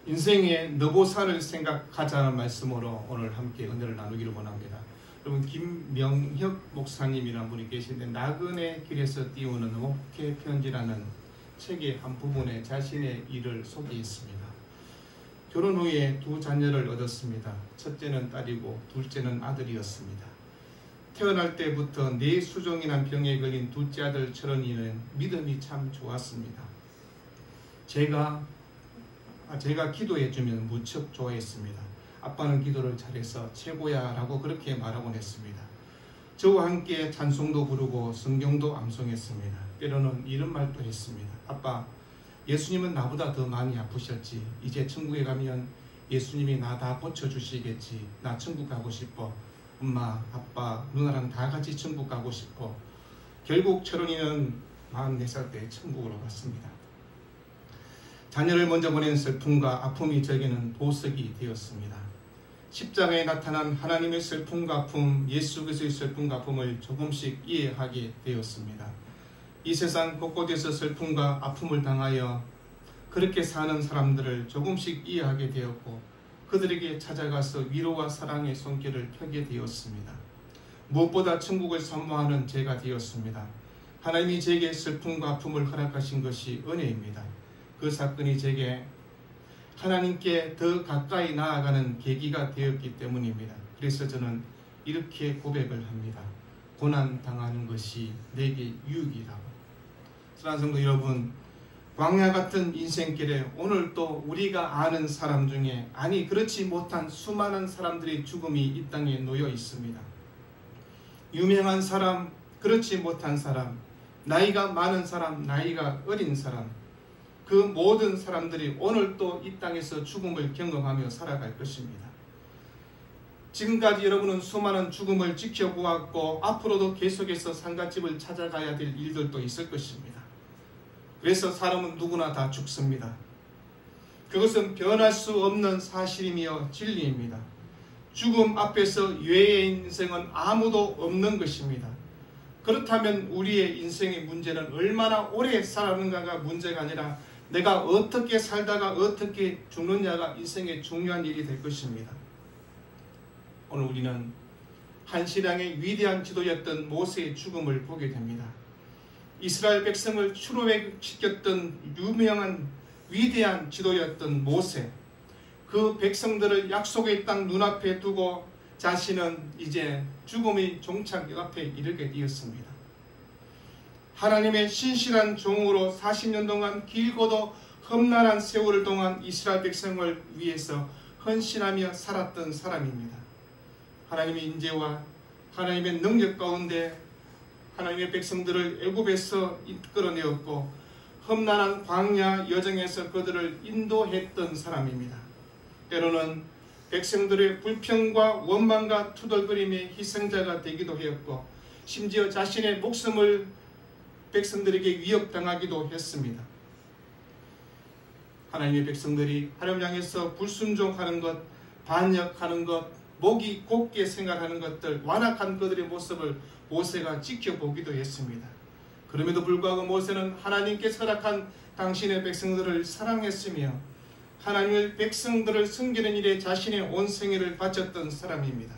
인생의 너보살을 생각하자는 말씀으로 오늘 함께 은혜를 나누기를 원합니다. 여러분, 김명혁 목사님이라는 분이 계신데 나그네 길에서 띄우는 목회 편지라는 책의 한 부분에 자신의 일을 소개했습니다. 결혼 후에 두 자녀를 얻었습니다. 첫째는 딸이고 둘째는 아들이었습니다. 태어날 때부터 뇌수종이란 병에 걸린 둘째 아들 철원이는 믿음이 참 좋았습니다. 제가 기도해주면 무척 좋아했습니다. 아빠는 기도를 잘해서 최고야 라고 그렇게 말하곤 했습니다. 저와 함께 찬송도 부르고 성경도 암송했습니다. 때로는 이런 말도 했습니다. 아빠, 예수님은 나보다 더 많이 아프셨지. 이제 천국에 가면 예수님이 나 다 고쳐주시겠지. 나 천국 가고 싶어. 엄마, 아빠, 누나랑 다 같이 천국 가고 싶어. 결국 철원이는 44살 때 천국으로 갔습니다. 자녀를 먼저 보낸 슬픔과 아픔이 저에게는 보석이 되었습니다. 십자가에 나타난 하나님의 슬픔과 아픔, 예수 그리스도의 슬픔과 아픔을 조금씩 이해하게 되었습니다. 이 세상 곳곳에서 슬픔과 아픔을 당하여 그렇게 사는 사람들을 조금씩 이해하게 되었고 그들에게 찾아가서 위로와 사랑의 손길을 펴게 되었습니다. 무엇보다 천국을 사모하는 제가 되었습니다. 하나님이 제게 슬픔과 아픔을 허락하신 것이 은혜입니다. 그 사건이 제게 하나님께 더 가까이 나아가는 계기가 되었기 때문입니다. 그래서 저는 이렇게 고백을 합니다. 고난 당하는 것이 내게 유익이라고. 사랑하는 성도 여러분, 광야 같은 인생길에 오늘 또 우리가 아는 사람 중에 아니 그렇지 못한 수많은 사람들의 죽음이 이 땅에 놓여 있습니다. 유명한 사람, 그렇지 못한 사람, 나이가 많은 사람, 나이가 어린 사람, 그 모든 사람들이 오늘 또 이 땅에서 죽음을 경험하며 살아갈 것입니다. 지금까지 여러분은 수많은 죽음을 지켜보았고 앞으로도 계속해서 상갓집을 찾아가야 될 일들도 있을 것입니다. 그래서 사람은 누구나 다 죽습니다. 그것은 변할 수 없는 사실이며 진리입니다. 죽음 앞에서 외의 인생은 아무도 없는 것입니다. 그렇다면 우리의 인생의 문제는 얼마나 오래 살았는가가 문제가 아니라 내가 어떻게 살다가 어떻게 죽느냐가 인생의 중요한 일이 될 것입니다. 오늘 우리는 한 신앙의 위대한 지도였던 모세의 죽음을 보게 됩니다. 이스라엘 백성을 출애굽시켰던 유명한 위대한 지도였던 모세, 그 백성들을 약속의 땅 눈앞에 두고 자신은 이제 죽음의 종착 앞에 이르게 되었습니다. 하나님의 신실한 종으로 40년 동안 길고도 험난한 세월 동안 이스라엘 백성을 위해서 헌신하며 살았던 사람입니다. 하나님의 인재와 하나님의 능력 가운데 하나님의 백성들을 애굽에서 이끌어내었고 험난한 광야 여정에서 그들을 인도했던 사람입니다. 때로는 백성들의 불평과 원망과 투덜거림의 희생자가 되기도 하였고 심지어 자신의 목숨을 백성들에게 위협당하기도 했습니다. 하나님의 백성들이 하나님을 향해서 불순종하는 것, 반역하는 것, 목이 곧게 생각하는 것들, 완악한 그들의 모습을 모세가 지켜보기도 했습니다. 그럼에도 불구하고 모세는 하나님께서 허락한 당신의 백성들을 사랑했으며 하나님의 백성들을 섬기는 일에 자신의 온 생애를 바쳤던 사람입니다.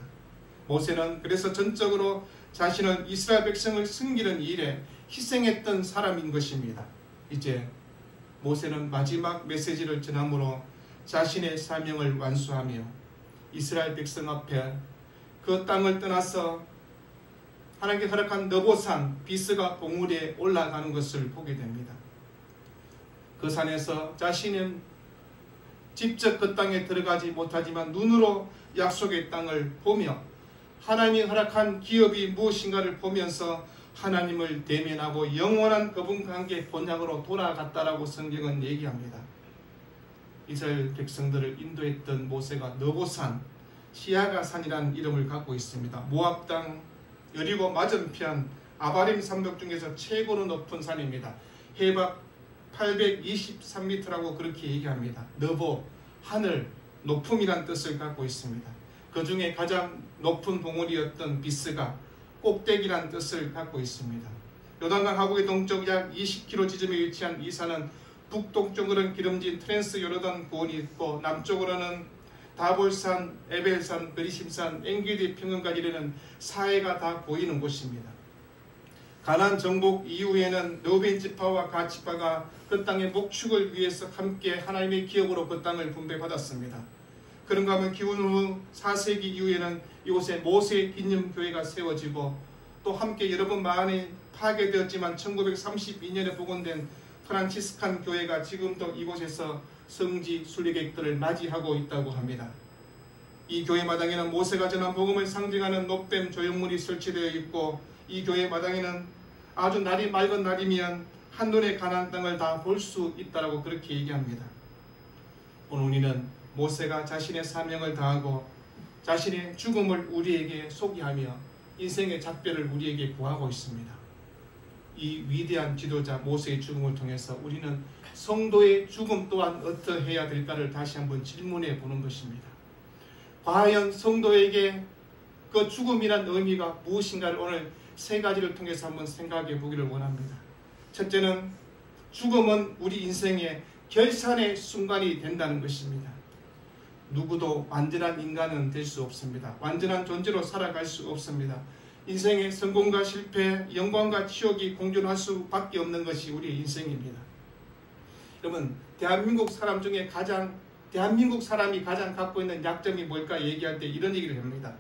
모세는 그래서 전적으로 자신은 이스라엘 백성을 섬기는 일에 희생했던 사람인 것입니다. 이제 모세는 마지막 메시지를 전함으로 자신의 사명을 완수하며 이스라엘 백성 앞에 그 땅을 떠나서 하나님께 허락한 너보산 비스가 봉우리에 올라가는 것을 보게 됩니다. 그 산에서 자신은 직접 그 땅에 들어가지 못하지만 눈으로 약속의 땅을 보며 하나님이 허락한 기업이 무엇인가를 보면서 하나님을 대면하고 영원한 그분관계 본향으로 돌아갔다라고 성경은 얘기합니다. 이스라엘 백성들을 인도했던 모세가 너보산, 시아가산이라는 이름을 갖고 있습니다. 모압 땅, 여리고 맞은편 아바림 산맥 중에서 최고로 높은 산입니다. 해박 823m라고 그렇게 얘기합니다. 너보, 하늘, 높음이란 뜻을 갖고 있습니다. 그 중에 가장 높은 봉우리였던 비스가 꼭대기란 뜻을 갖고 있습니다. 요단강 하구의 동쪽 약 20km 지점에 위치한 이 산은 북동쪽으로는 기름진 트랜스 요르단 고원이 있고 남쪽으로는 다볼산, 에벨산, 그리심산, 엔게디 평원까지 이르는 사해가 다 보이는 곳입니다. 가나안 정복 이후에는 르우벤 지파와 갓 지파가 그 땅의 목축을 위해서 함께 하나님의 기업으로 그 땅을 분배받았습니다. 그런가 하면 기원 후 4세기 이후에는 이곳에 모세 기념교회가 세워지고 또 함께 여러 번 많이 파괴되었지만 1932년에 복원된 프란치스칸 교회가 지금도 이곳에서 성지 순례객들을 맞이하고 있다고 합니다. 이 교회 마당에는 모세가 전한 복음을 상징하는 놋뱀 조형물이 설치되어 있고 이 교회 마당에는 아주 날이 맑은 날이면 한눈에 가나안 땅을 다 볼 수 있다고 그렇게 얘기합니다. 오늘 우리는 모세가 자신의 사명을 다하고 자신의 죽음을 우리에게 소개하며 인생의 작별을 우리에게 구하고 있습니다. 이 위대한 지도자 모세의 죽음을 통해서 우리는 성도의 죽음 또한 어떠해야 될까를 다시 한번 질문해 보는 것입니다. 과연 성도에게 그 죽음이란 의미가 무엇인가를 오늘 세 가지를 통해서 한번 생각해 보기를 원합니다. 첫째는 죽음은 우리 인생의 결산의 순간이 된다는 것입니다. 누구도 완전한 인간은 될 수 없습니다. 완전한 존재로 살아갈 수 없습니다. 인생의 성공과 실패, 영광과 치욕이 공존할 수밖에 없는 것이 우리의 인생입니다. 여러분, 대한민국 사람 중에 대한민국 사람이 가장 갖고 있는 약점이 뭘까 얘기할 때 이런 얘기를 합니다.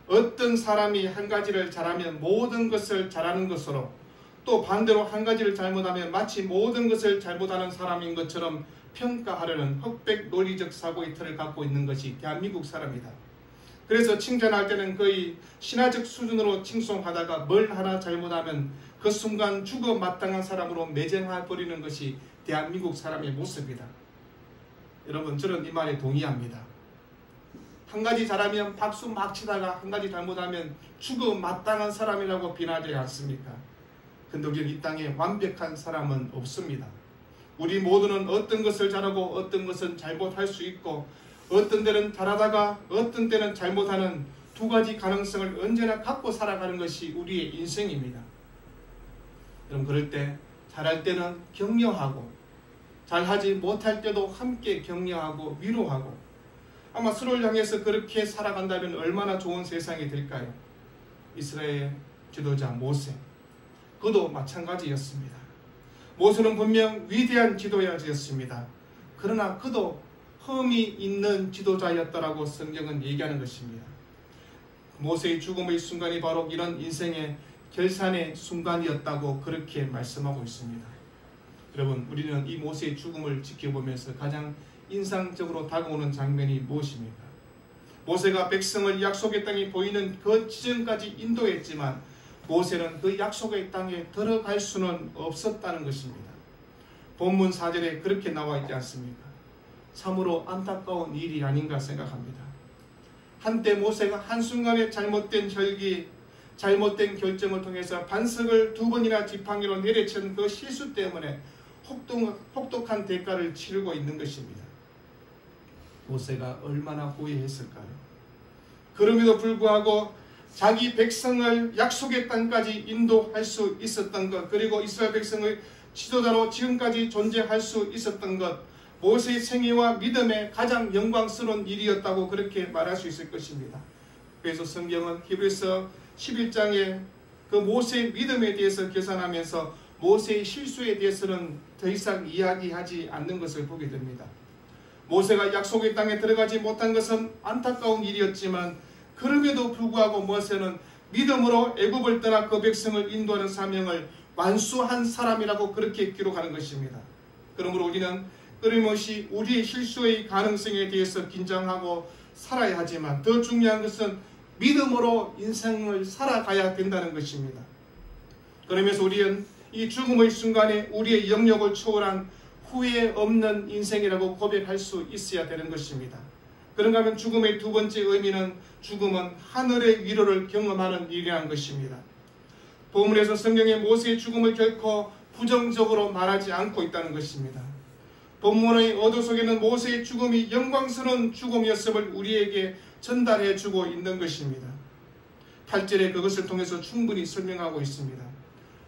어떤 사람이 한 가지를 잘하면 모든 것을 잘하는 것으로 또 반대로 한 가지를 잘못하면 마치 모든 것을 잘못하는 사람인 것처럼 평가하려는 흑백 논리적 사고의 틀을 갖고 있는 것이 대한민국 사람이다. 그래서 칭찬할 때는 거의 신화적 수준으로 칭송하다가 뭘 하나 잘못하면 그 순간 죽어 마땅한 사람으로 매장해버리는 것이 대한민국 사람의 모습이다. 여러분, 저는 이 말에 동의합니다. 한 가지 잘하면 박수 막 치다가 한 가지 잘못하면 죽어 마땅한 사람이라고 비난하지 않습니까? 근데 우리는 이 땅에 완벽한 사람은 없습니다. 우리 모두는 어떤 것을 잘하고 어떤 것은 잘못할 수 있고 어떤 때는 잘하다가 어떤 때는 잘못하는 두 가지 가능성을 언제나 갖고 살아가는 것이 우리의 인생입니다. 여러분, 그럴 때 잘할 때는 격려하고 잘하지 못할 때도 함께 격려하고 위로하고 아마 서로를 향해서 그렇게 살아간다면 얼마나 좋은 세상이 될까요? 이스라엘 지도자 모세, 그도 마찬가지였습니다. 모세는 분명 위대한 지도자였습니다. 그러나 그도 흠이 있는 지도자였다라고 성경은 얘기하는 것입니다. 모세의 죽음의 순간이 바로 이런 인생의 결산의 순간이었다고 그렇게 말씀하고 있습니다. 여러분, 우리는 이 모세의 죽음을 지켜보면서 가장 인상적으로 다가오는 장면이 무엇입니까? 모세가 백성을 약속의 땅에 보이는 그 지점까지 인도했지만 모세는 그 약속의 땅에 들어갈 수는 없었다는 것입니다. 본문 4절에 그렇게 나와 있지 않습니까? 참으로 안타까운 일이 아닌가 생각합니다. 한때 모세가 한순간에 잘못된 혈기, 잘못된 결정을 통해서 반석을 2번이나 지팡이로 내려친 그 실수 때문에 혹독한 대가를 치르고 있는 것입니다. 모세가 얼마나 후회했을까요? 그럼에도 불구하고 자기 백성을 약속의 땅까지 인도할 수 있었던 것, 그리고 이스라엘 백성의 지도자로 지금까지 존재할 수 있었던 것, 모세의 생애와 믿음의 가장 영광스러운 일이었다고 그렇게 말할 수 있을 것입니다. 그래서 성경은 히브리서 11장에 그 모세의 믿음에 대해서 계산하면서 모세의 실수에 대해서는 더 이상 이야기하지 않는 것을 보게 됩니다. 모세가 약속의 땅에 들어가지 못한 것은 안타까운 일이었지만 그럼에도 불구하고 모세는 믿음으로 애굽을 떠나 그 백성을 인도하는 사명을 완수한 사람이라고 그렇게 기록하는 것입니다. 그러므로 우리는 끊임없이 우리의 실수의 가능성에 대해서 긴장하고 살아야 하지만 더 중요한 것은 믿음으로 인생을 살아가야 된다는 것입니다. 그러면서 우리는 이 죽음의 순간에 우리의 영역을 초월한 후회 없는 인생이라고 고백할 수 있어야 되는 것입니다. 그런가 하면 죽음의 두 번째 의미는 죽음은 하늘의 위로를 경험하는 일이라는 것입니다. 본문에서 성경의 모세의 죽음을 결코 부정적으로 말하지 않고 있다는 것입니다. 본문의 어두 속에는 모세의 죽음이 영광스러운 죽음이었음을 우리에게 전달해 주고 있는 것입니다. 8절에 그것을 통해서 충분히 설명하고 있습니다.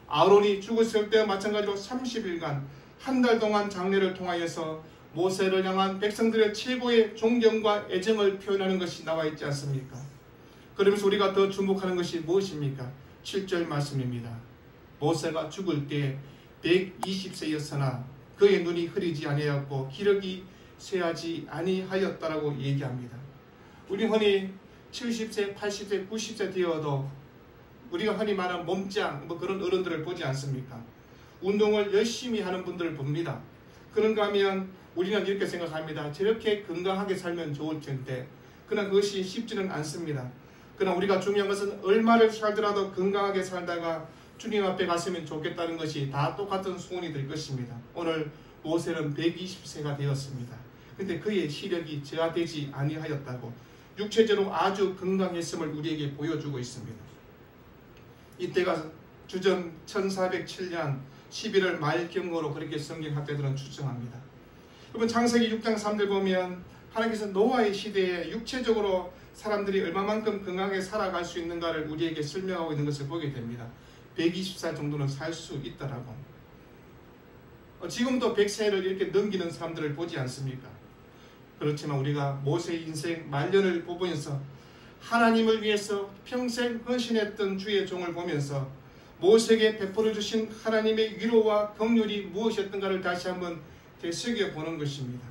아론이 죽었을 때와 마찬가지로 30일간 한 달 동안 장례를 통하여서 모세를 향한 백성들의 최고의 존경과 애정을 표현하는 것이 나와 있지 않습니까? 그러면서 우리가 더 주목하는 것이 무엇입니까? 7절 말씀입니다. 모세가 죽을 때 120세였으나 그의 눈이 흐리지 아니하였고 기력이 쇠하지 아니하였다라고 얘기합니다. 우리 흔히 70세, 80세, 90세 되어도 우리가 흔히 말하는 몸짱 그런 어른들을 보지 않습니까? 운동을 열심히 하는 분들을 봅니다. 그런가 하면 우리는 이렇게 생각합니다. 저렇게 건강하게 살면 좋을 텐데 그러나 그것이 쉽지는 않습니다. 그러나 우리가 중요한 것은 얼마를 살더라도 건강하게 살다가 주님 앞에 갔으면 좋겠다는 것이 다 똑같은 소원이 될 것입니다. 오늘 모세는 120세가 되었습니다. 근데 그의 시력이 저하되지 아니하였다고 육체적으로 아주 건강했음을 우리에게 보여주고 있습니다. 이때가 주전 1407년 11월 말경으로 그렇게 성경학자들은 추정합니다. 여러분 창세기 6장 3절 보면 하나님께서 노아의 시대에 육체적으로 사람들이 얼마만큼 건강하게 살아갈 수 있는가를 우리에게 설명하고 있는 것을 보게 됩니다. 120살 정도는 살 수 있다라고. 지금도 100세를 이렇게 넘기는 사람들을 보지 않습니까? 그렇지만 우리가 모세의 인생 말년을 보면서 하나님을 위해서 평생 헌신했던 주의 종을 보면서 모세에게 베풀어 주신 하나님의 위로와 긍휼이 무엇이었던가를 다시 한번 되새겨보는 것입니다.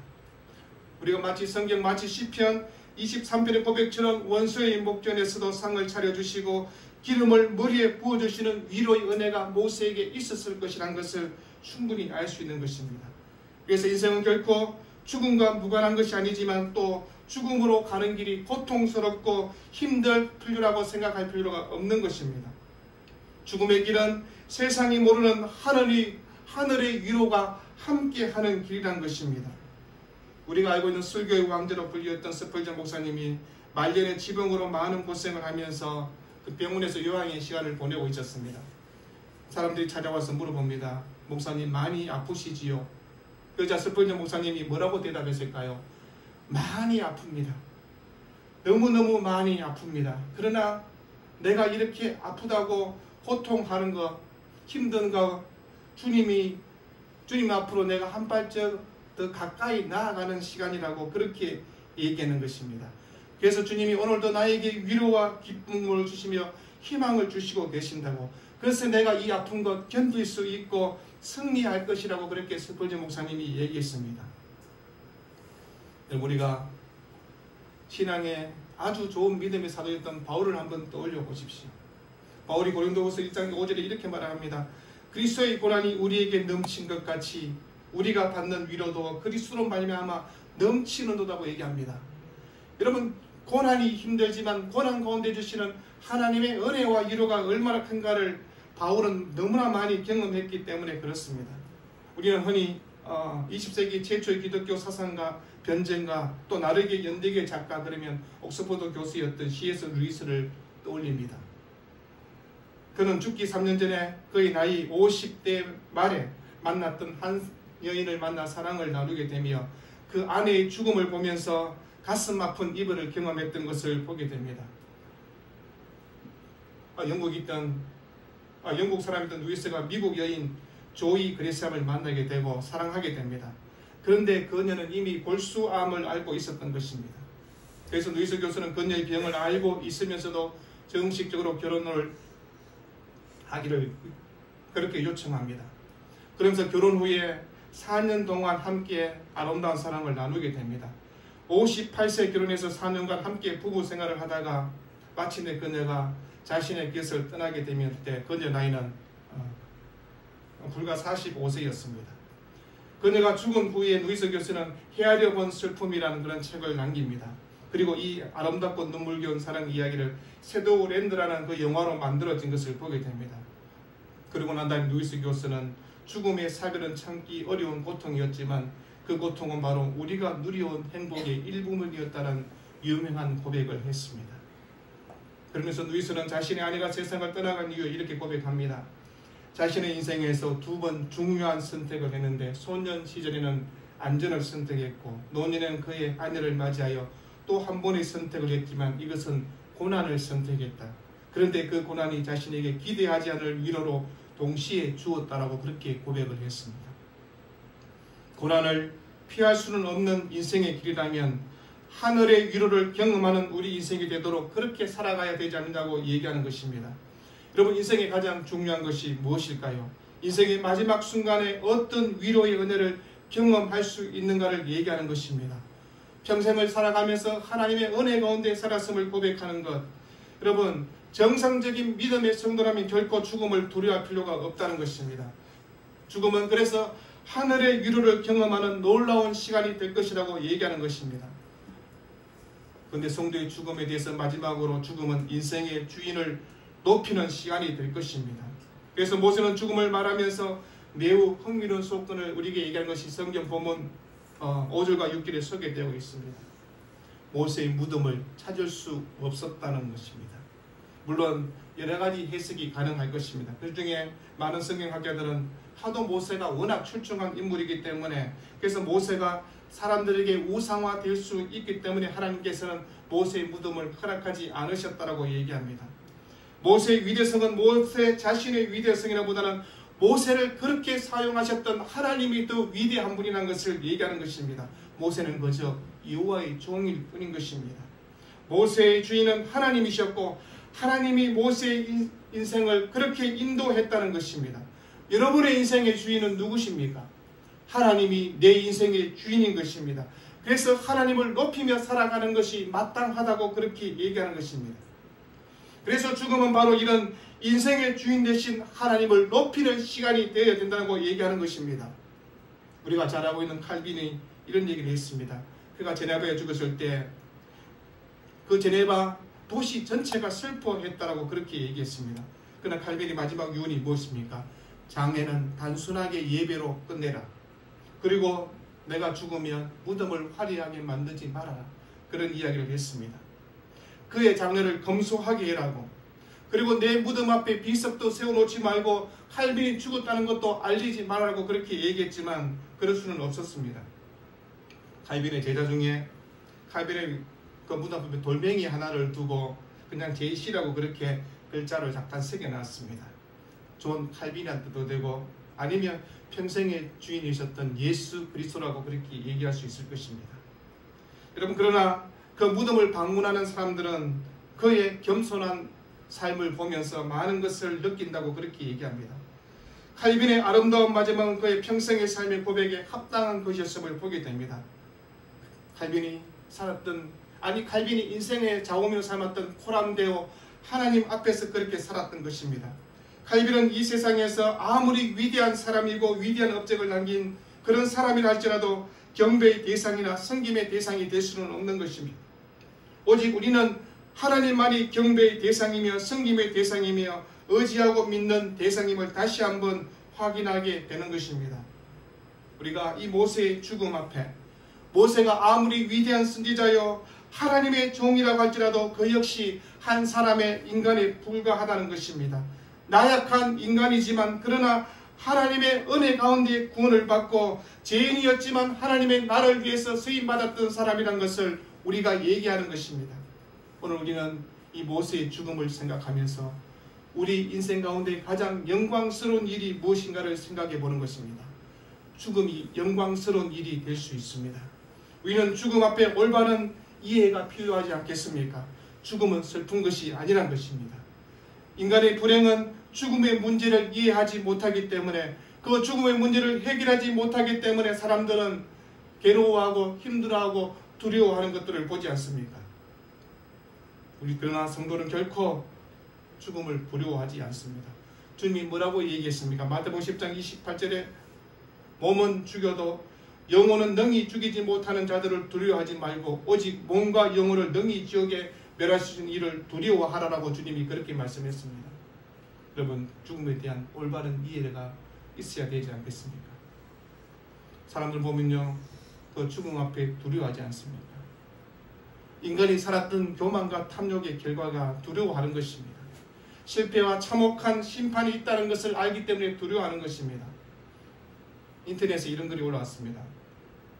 우리가 마치 성경 마치 시편 23편의 고백처럼 원수의 목전에서도 상을 차려주시고 기름을 머리에 부어주시는 위로의 은혜가 모세에게 있었을 것이라는 것을 충분히 알 수 있는 것입니다. 그래서 인생은 결코 죽음과 무관한 것이 아니지만 또 죽음으로 가는 길이 고통스럽고 힘들 필요라고 생각할 필요가 없는 것입니다. 죽음의 길은 세상이 모르는 하늘의 위로가 함께하는 길이란 것입니다. 우리가 알고 있는 설교의 왕자로 불리었던 스펄전 목사님이 말년에 지병으로 많은 고생을 하면서 그 병원에서 요양의 시간을 보내고 있었습니다. 사람들이 찾아와서 물어봅니다. 목사님 많이 아프시지요? 그러자 스펄전 목사님이 뭐라고 대답했을까요? 많이 아픕니다. 너무너무 많이 아픕니다. 그러나 내가 이렇게 아프다고 고통하는 것, 힘든 것, 주님 앞으로 내가 한 발짝 더 가까이 나아가는 시간이라고 그렇게 얘기하는 것입니다. 그래서 주님이 오늘도 나에게 위로와 기쁨을 주시며 희망을 주시고 계신다고. 그래서 내가 이 아픈 것 견딜 수 있고 승리할 것이라고 그렇게 스펄전 목사님이 얘기했습니다. 우리가 신앙에 아주 좋은 믿음의 사도였던 바울을 한번 떠올려 보십시오. 바울이 고린도후서 1장 5절에 이렇게 말합니다. 그리스도의 고난이 우리에게 넘친 것 같이 우리가 받는 위로도 그리스도로 말미암아 넘치는도다고 얘기합니다. 여러분 고난이 힘들지만 고난 가운데 주시는 하나님의 은혜와 위로가 얼마나 큰가를 바울은 너무나 많이 경험했기 때문에 그렇습니다. 우리는 흔히 20세기 최초의 기독교 사상가, 변증가, 또 나르게 연대계 작가 그러면 옥스퍼드 교수였던 C.S. 루이스를 떠올립니다. 그는 죽기 3년 전에 그의 나이 50대 말에 만났던 한 여인을 만나 사랑을 나누게 되며 그 아내의 죽음을 보면서 가슴 아픈 이별을 경험했던 것을 보게 됩니다. 영국 사람이던 루이스가 미국 여인 조이 그레시암을 만나게 되고 사랑하게 됩니다. 그런데 그녀는 이미 골수암을 앓고 있었던 것입니다. 그래서 루이스 교수는 그녀의 병을 알고 있으면서도 정식적으로 결혼을 하기를 그렇게 요청합니다. 그러면서 결혼 후에 4년 동안 함께 아름다운 사랑을 나누게 됩니다. 58세 결혼해서 4년간 함께 부부 생활을 하다가 마침내 그녀가 자신의 곁을 떠나게 되면 그때 그녀 나이는 불과 45세였습니다. 그녀가 죽은 후에 루이스 교수는 헤아려 본 슬픔이라는 그런 책을 남깁니다. 그리고 이 아름답고 눈물겨운 사랑 이야기를 섀도우랜드라는 그 영화로 만들어진 것을 보게 됩니다. 그리고 난 다음에 루이스 교수는 죽음의 사별은 참기 어려운 고통이었지만 그 고통은 바로 우리가 누려온 행복의 일부분이었다는 유명한 고백을 했습니다. 그러면서 루이스는 자신의 아내가 세상을 떠나간 이후에 이렇게 고백합니다. 자신의 인생에서 2번 중요한 선택을 했는데 소년 시절에는 안전을 선택했고 노년에는 그의 아내를 맞이하여 또 한 번의 선택을 했지만 이것은 고난을 선택했다. 그런데 그 고난이 자신에게 기대하지 않을 위로로 동시에 주었다라고 그렇게 고백을 했습니다. 고난을 피할 수는 없는 인생의 길이라면 하늘의 위로를 경험하는 우리 인생이 되도록 그렇게 살아가야 되지 않는다고 얘기하는 것입니다. 여러분, 인생의 가장 중요한 것이 무엇일까요? 인생의 마지막 순간에 어떤 위로의 은혜를 경험할 수 있는가를 얘기하는 것입니다. 평생을 살아가면서 하나님의 은혜 가운데 살았음을 고백하는 것. 여러분, 정상적인 믿음의 성도라면 결코 죽음을 두려워할 필요가 없다는 것입니다. 죽음은 그래서 하늘의 위로를 경험하는 놀라운 시간이 될 것이라고 얘기하는 것입니다. 그런데 성도의 죽음에 대해서 마지막으로 죽음은 인생의 주인을 높이는 시간이 될 것입니다. 그래서 모세는 죽음을 말하면서 매우 흥미로운 소건을 우리에게 얘기하는 것이 성경 본문 5절과 6절에 소개되고 있습니다. 모세의 무덤을 찾을 수 없었다는 것입니다. 물론 여러 가지 해석이 가능할 것입니다. 그 중에 많은 성경학자들은 하도 모세가 워낙 출중한 인물이기 때문에, 그래서 모세가 사람들에게 우상화될 수 있기 때문에 하나님께서는 모세의 무덤을 허락하지 않으셨다라고 얘기합니다. 모세의 위대성은 모세 자신의 위대성이라보다는 모세를 그렇게 사용하셨던 하나님이 더 위대한 분이라는 것을 얘기하는 것입니다. 모세는 그저 여호와의 종일 뿐인 것입니다. 모세의 주인은 하나님이셨고 하나님이 모세의 인생을 그렇게 인도했다는 것입니다. 여러분의 인생의 주인은 누구십니까? 하나님이 내 인생의 주인인 것입니다. 그래서 하나님을 높이며 살아가는 것이 마땅하다고 그렇게 얘기하는 것입니다. 그래서 죽음은 바로 이런 인생의 주인 되신 하나님을 높이는 시간이 되어야 된다고 얘기하는 것입니다. 우리가 잘 알고 있는 칼빈이 이런 얘기를 했습니다. 그가 제네바에 죽었을 때 그 제네바 도시 전체가 슬퍼했다라고 그렇게 얘기했습니다. 그러나 칼빈이 마지막 유언이 무엇입니까? 장애는 단순하게 예배로 끝내라. 그리고 내가 죽으면 무덤을 화려하게 만들지 말아라. 그런 이야기를 했습니다. 그의 장례를 검소하게 해라고, 그리고 내 무덤 앞에 비석도 세워놓지 말고 칼빈이 죽었다는 것도 알리지 말라고 그렇게 얘기했지만 그럴 수는 없었습니다. 칼빈의 제자 중에 칼빈의 그 무덤 앞에 돌멩이 하나를 두고 그냥 제시라고 그렇게 글자를 잠깐 새겨놨습니다. 존 칼빈한테도 되고 아니면 평생의 주인이셨던 예수 그리스도라고 그렇게 얘기할 수 있을 것입니다. 여러분, 그러나 그 무덤을 방문하는 사람들은 그의 겸손한 삶을 보면서 많은 것을 느낀다고 그렇게 얘기합니다. 칼빈의 아름다운 마지막은 그의 평생의 삶의 고백에 합당한 것이었음을 보게 됩니다. 칼빈이 인생의 좌우며 삶았던 코람데오 하나님 앞에서 그렇게 살았던 것입니다. 칼빈은 이 세상에서 아무리 위대한 사람이고 위대한 업적을 남긴 그런 사람이라 할지라도 경배의 대상이나 섬김의 대상이 될 수는 없는 것입니다. 오직 우리는 하나님만이 경배의 대상이며 섬김의 대상이며 의지하고 믿는 대상임을 다시 한번 확인하게 되는 것입니다. 우리가 이 모세의 죽음 앞에, 모세가 아무리 위대한 선지자여 하나님의 종이라고 할지라도 그 역시 한 사람의 인간에 불과하다는 것입니다. 나약한 인간이지만 그러나 하나님의 은혜 가운데 구원을 받고 죄인이었지만 하나님의 나를 위해서 쓰임받았던 사람이라는 것을 우리가 얘기하는 것입니다. 오늘 우리는 이 모세의 죽음을 생각하면서 우리 인생 가운데 가장 영광스러운 일이 무엇인가를 생각해 보는 것입니다. 죽음이 영광스러운 일이 될 수 있습니다. 우리는 죽음 앞에 올바른 이해가 필요하지 않겠습니까? 죽음은 슬픈 것이 아니란 것입니다. 인간의 불행은 죽음의 문제를 이해하지 못하기 때문에, 그 죽음의 문제를 해결하지 못하기 때문에 사람들은 괴로워하고 힘들어하고 두려워하는 것들을 보지 않습니까? 그러나 성도는 결코 죽음을 두려워하지 않습니다. 주님이 뭐라고 얘기했습니까? 마태복음 10장 28절에 몸은 죽여도 영혼은 능히 죽이지 못하는 자들을 두려워하지 말고 오직 몸과 영혼을 능히 지옥에 멸하시는 일을 두려워하라라고 주님이 그렇게 말씀했습니다. 여러분, 죽음에 대한 올바른 이해가 있어야 되지 않겠습니까? 사람들 보면요, 그 죽음 앞에 두려워하지 않습니까? 인간이 살았던 교만과 탐욕의 결과가 두려워하는 것입니다. 실패와 참혹한 심판이 있다는 것을 알기 때문에 두려워하는 것입니다. 인터넷에 이런 글이 올라왔습니다.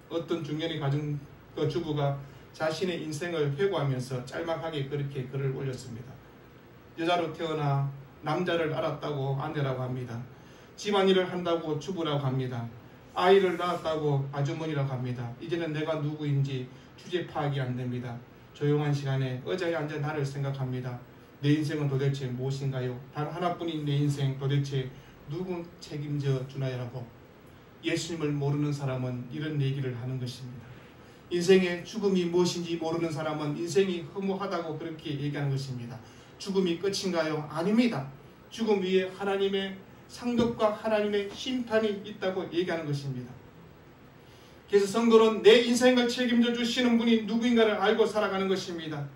어떤 중년의 가정 그 주부가 자신의 인생을 회고하면서 짤막하게 그렇게 글을 올렸습니다. 여자로 태어나 남자를 알았다고 아내라고 합니다. 집안일을 한다고 주부라고 합니다. 아이를 낳았다고 아주머니라고 합니다. 이제는 내가 누구인지 주제 파악이 안 됩니다. 조용한 시간에 의자에 앉아 나를 생각합니다. 내 인생은 도대체 무엇인가요? 단 하나뿐인 내 인생 도대체 누구 책임져 주나요라고 예수님을 모르는 사람은 이런 얘기를 하는 것입니다. 인생의 죽음이 무엇인지 모르는 사람은 인생이 허무하다고 그렇게 얘기하는 것입니다. 죽음이 끝인가요? 아닙니다. 죽음 위에 하나님의 상급과 하나님의 심판이 있다고 얘기하는 것입니다. 그래서 성도는 내 인생을 책임져 주시는 분이 누구인가를 알고 살아가는 것입니다.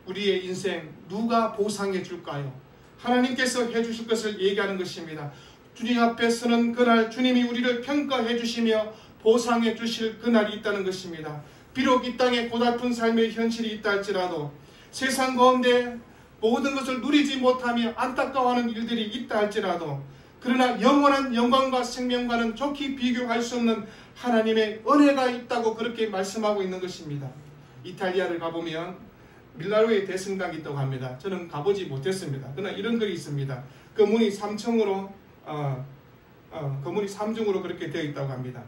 우리의 인생 누가 보상해 줄까요? 하나님께서 해주실 것을 얘기하는 것입니다. 주님 앞에 서는 그날 주님이 우리를 평가해 주시며 보상해 주실 그날이 있다는 것입니다. 비록 이 땅에 고달픈 삶의 현실이 있다 할지라도 세상 가운데 모든 것을 누리지 못하며 안타까워하는 일들이 있다 할지라도 그러나 영원한 영광과 생명과는 좋게 비교할 수 없는 하나님의 은혜가 있다고 그렇게 말씀하고 있는 것입니다. 이탈리아를 가보면 밀라노에 대성당이 있다고 합니다. 저는 가보지 못했습니다. 그러나 이런 글이 있습니다. 그 문이 3층으로 건물이 3중으로 그렇게 되어 있다고 합니다.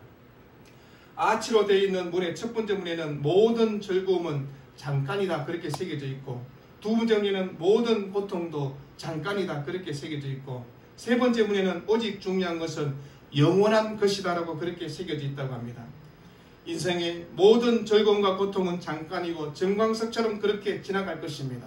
아치로 되어 있는 문의 첫 번째 문에는 모든 즐거움은 잠깐이다 그렇게 새겨져 있고, 두 번째 문에는 모든 고통도 잠깐이다 그렇게 새겨져 있고, 세 번째 문에는 오직 중요한 것은 영원한 것이다 라고 그렇게 새겨져 있다고 합니다. 인생의 모든 즐거움과 고통은 잠깐이고 정광석처럼 그렇게 지나갈 것입니다.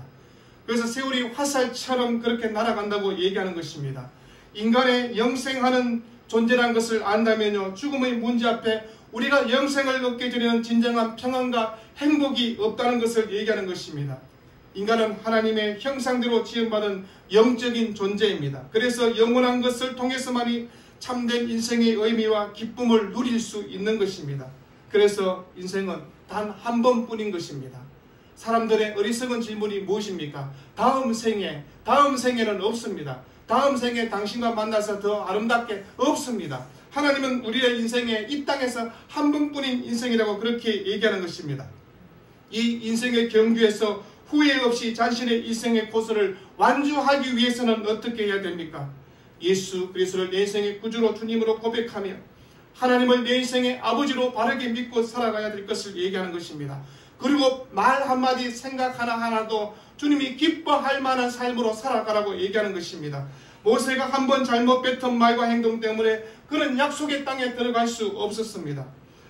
그래서 세월이 화살처럼 그렇게 날아간다고 얘기하는 것입니다. 인간의 영생하는 존재라는 것을 안다면요, 죽음의 문제 앞에 우리가 영생을 얻게 되는 진정한 평안과 행복이 없다는 것을 얘기하는 것입니다. 인간은 하나님의 형상대로 지음받은 영적인 존재입니다. 그래서 영원한 것을 통해서만이 참된 인생의 의미와 기쁨을 누릴 수 있는 것입니다. 그래서 인생은 단 한 번뿐인 것입니다. 사람들의 어리석은 질문이 무엇입니까? 다음 생에는 없습니다. 다음 생에 당신과 만나서 더 아름답게 없습니다. 하나님은 우리의 인생에 이 땅에서 한 번뿐인 인생이라고 그렇게 얘기하는 것입니다. 이 인생의 경주에서 후회 없이 자신의 인생의 고수를 완주하기 위해서는 어떻게 해야 됩니까? 예수 그리스도를 내 인생의 구주로 주님으로 고백하며 하나님을 내 인생의 아버지로 바르게 믿고 살아가야 될 것을 얘기하는 것입니다. 그리고 말 한마디 생각 하나하나도 주님이 기뻐할 만한 삶으로 살아가라고 얘기하는 것입니다. 모세가 한 번 잘못 뱉은 말과 행동 때문에 그런 약속의 땅에 들어갈 수 없었습니다.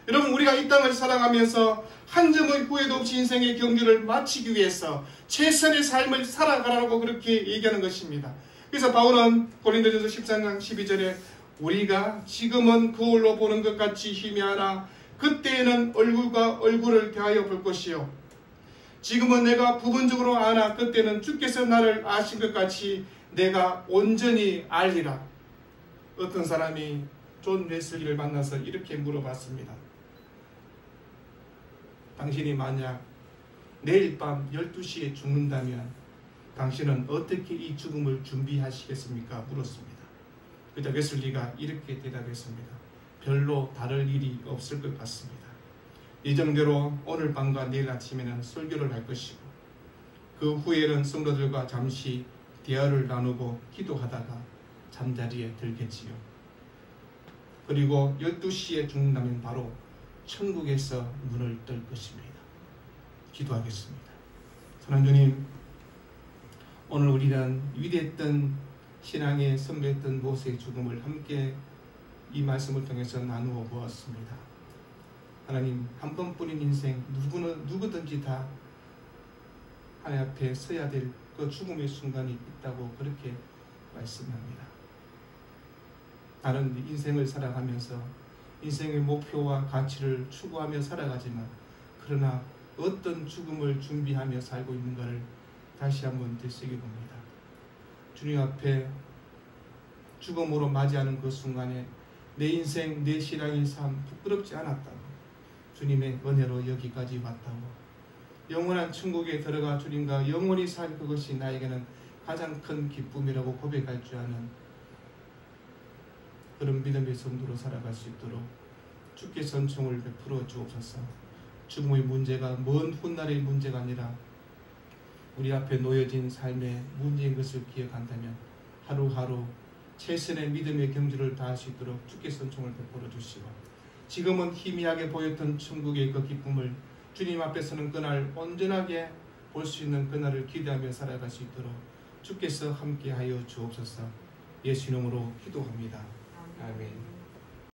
여러분, 우리가 이 땅을 살아가면서 한 점의 후회도 없이 인생의 경주를 마치기 위해서 최선의 삶을 살아가라고 그렇게 얘기하는 것입니다. 그래서 바울은 고린도전서 13장 12절에 우리가 지금은 거울로 보는 것 같이 희미하나 그때에는 얼굴과 얼굴을 대하여 볼 것이요 지금은 내가 부분적으로 아나 그때는 주께서 나를 아신 것 같이 내가 온전히 알리라. 어떤 사람이 존 웨슬리를 만나서 이렇게 물어봤습니다. 당신이 만약 내일 밤 12시에 죽는다면 당신은 어떻게 이 죽음을 준비하시겠습니까? 물었습니다. 그때 웨슬리가 이렇게 대답했습니다. 별로 다를 일이 없을 것 같습니다. 예정대로 오늘 밤과 내일 아침에는 설교를 할 것이고 그 후에는 성도들과 잠시 대화를 나누고 기도하다가 잠자리에 들겠지요. 그리고 12시에 죽는다면 바로 천국에서 문을 뜰 것입니다. 기도하겠습니다. 사랑하는 주님, 오늘 우리는 위대했던 신앙의 선배였던 모세의 죽음을 함께 이 말씀을 통해서 나누어 보았습니다. 하나님, 한 번뿐인 인생 누구든지 다 하나님 앞에 서야 될 그 죽음의 순간이 있다고 그렇게 말씀합니다. 나는 인생을 살아가면서 인생의 목표와 가치를 추구하며 살아가지만 그러나 어떤 죽음을 준비하며 살고 있는가를 다시 한번 되새겨봅니다. 주님 앞에 죽음으로 맞이하는 그 순간에 내 인생, 내 신앙의 삶 부끄럽지 않았다고, 주님의 은혜로 여기까지 왔다고, 영원한 천국에 들어가 주님과 영원히 살 그것이 나에게는 가장 큰 기쁨이라고 고백할 줄 아는 그런 믿음의 성도로 살아갈 수 있도록 주께서 은총을 베풀어 주옵소서. 죽음의 문제가 먼 훗날의 문제가 아니라 우리 앞에 놓여진 삶의 문제인 것을 기억한다면 하루하루 최선의 믿음의 경주를 다할 수 있도록 주께서 은총을 베풀어 주시고 지금은 희미하게 보였던 천국의 그 기쁨을 주님 앞에서는 그날 온전하게 볼 수 있는 그날을 기대하며 살아갈 수 있도록 주께서 함께하여 주옵소서. 예수 이름으로 기도합니다. 아멘.